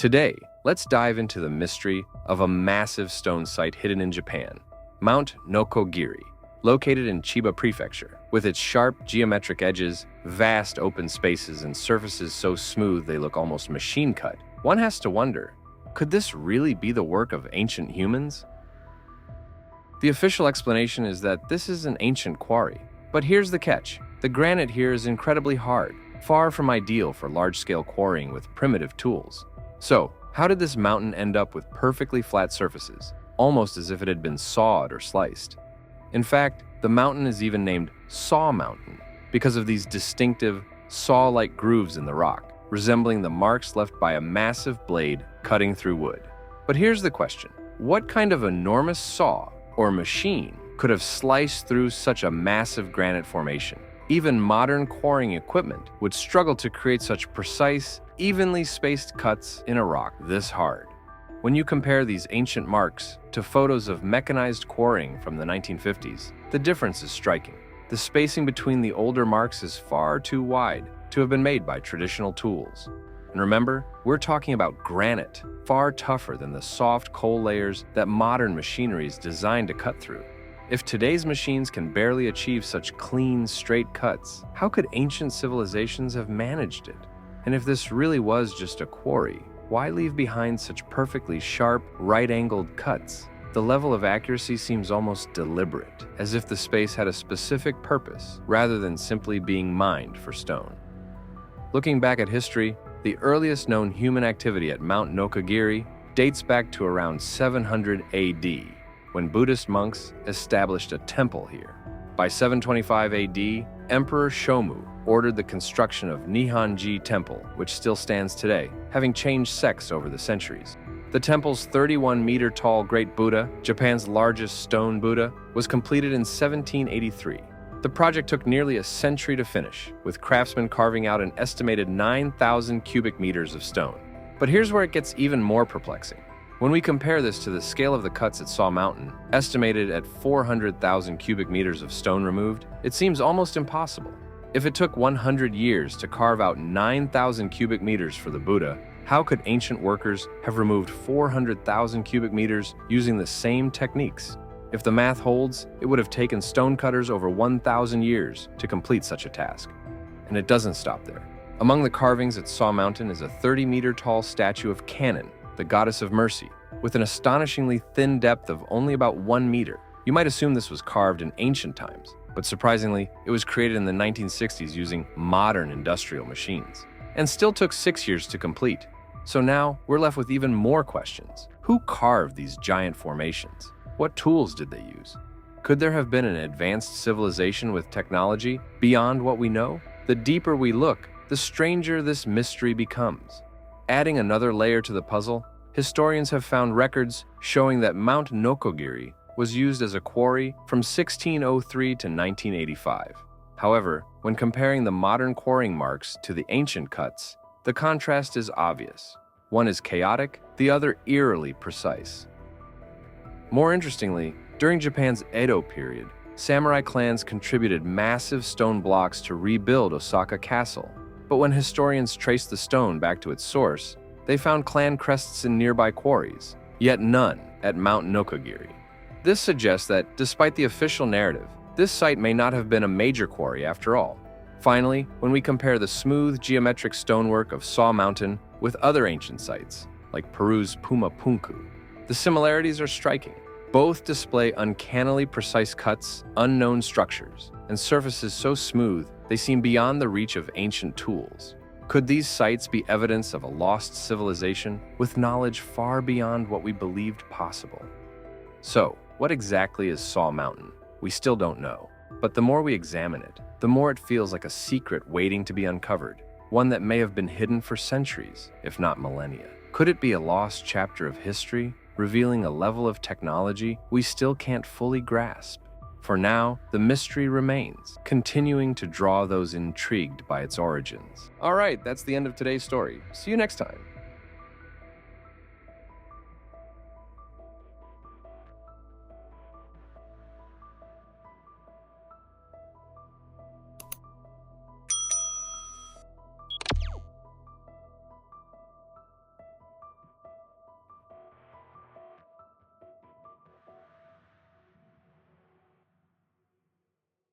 Today, let's dive into the mystery of a massive stone site hidden in Japan, Mount Nokogiri, located in Chiba Prefecture. With its sharp geometric edges, vast open spaces, and surfaces so smooth they look almost machine-cut, one has to wonder, could this really be the work of ancient humans? The official explanation is that this is an ancient quarry. But here's the catch. The granite here is incredibly hard, far from ideal for large-scale quarrying with primitive tools. So, how did this mountain end up with perfectly flat surfaces, almost as if it had been sawed or sliced? In fact, the mountain is even named Saw Mountain because of these distinctive, saw-like grooves in the rock, resembling the marks left by a massive blade cutting through wood. But here's the question. What kind of enormous saw or machine could have sliced through such a massive granite formation? Even modern quarrying equipment would struggle to create such precise, evenly spaced cuts in a rock this hard. When you compare these ancient marks to photos of mechanized quarrying from the 1950s, the difference is striking. The spacing between the older marks is far too wide to have been made by traditional tools. And remember, we're talking about granite, far tougher than the soft coal layers that modern machinery is designed to cut through. If today's machines can barely achieve such clean, straight cuts, how could ancient civilizations have managed it? And if this really was just a quarry, why leave behind such perfectly sharp, right-angled cuts? The level of accuracy seems almost deliberate, as if the space had a specific purpose rather than simply being mined for stone. Looking back at history, the earliest known human activity at Mount Nokogiri dates back to around 700 AD, when Buddhist monks established a temple here. By 725 AD, Emperor Shomu ordered the construction of Nihonji Temple, which still stands today, having changed sects over the centuries. The temple's 31-meter-tall Great Buddha, Japan's largest stone Buddha, was completed in 1783. The project took nearly a century to finish, with craftsmen carving out an estimated 9,000 cubic meters of stone. But here's where it gets even more perplexing. When we compare this to the scale of the cuts at Saw Mountain, estimated at 400,000 cubic meters of stone removed, it seems almost impossible. If it took 100 years to carve out 9,000 cubic meters for the Buddha, how could ancient workers have removed 400,000 cubic meters using the same techniques? If the math holds, it would have taken stonecutters over 1,000 years to complete such a task. And it doesn't stop there. Among the carvings at Saw Mountain is a 30-meter-tall statue of Kannon, the goddess of mercy, with an astonishingly thin depth of only about 1 meter. You might assume this was carved in ancient times, but surprisingly, it was created in the 1960s using modern industrial machines, and still took 6 years to complete. So now, we're left with even more questions. Who carved these giant formations? What tools did they use? Could there have been an advanced civilization with technology beyond what we know? The deeper we look, the stranger this mystery becomes. Adding another layer to the puzzle, historians have found records showing that Mount Nokogiri was used as a quarry from 1603 to 1985. However, when comparing the modern quarrying marks to the ancient cuts, the contrast is obvious. One is chaotic, the other eerily precise. More interestingly, during Japan's Edo period, samurai clans contributed massive stone blocks to rebuild Osaka Castle. But when historians traced the stone back to its source, they found clan crests in nearby quarries, yet none at Mount Nokogiri. This suggests that, despite the official narrative, this site may not have been a major quarry after all. Finally, when we compare the smooth geometric stonework of Saw Mountain with other ancient sites, like Peru's Puma Punku, the similarities are striking. Both display uncannily precise cuts, unknown structures, and surfaces so smooth they seem beyond the reach of ancient tools. Could these sites be evidence of a lost civilization with knowledge far beyond what we believed possible? So, what exactly is Saw Mountain? We still don't know. But the more we examine it, the more it feels like a secret waiting to be uncovered, one that may have been hidden for centuries, if not millennia. Could it be a lost chapter of history, revealing a level of technology we still can't fully grasp? For now, the mystery remains, continuing to draw those intrigued by its origins. All right, that's the end of today's story. See you next time.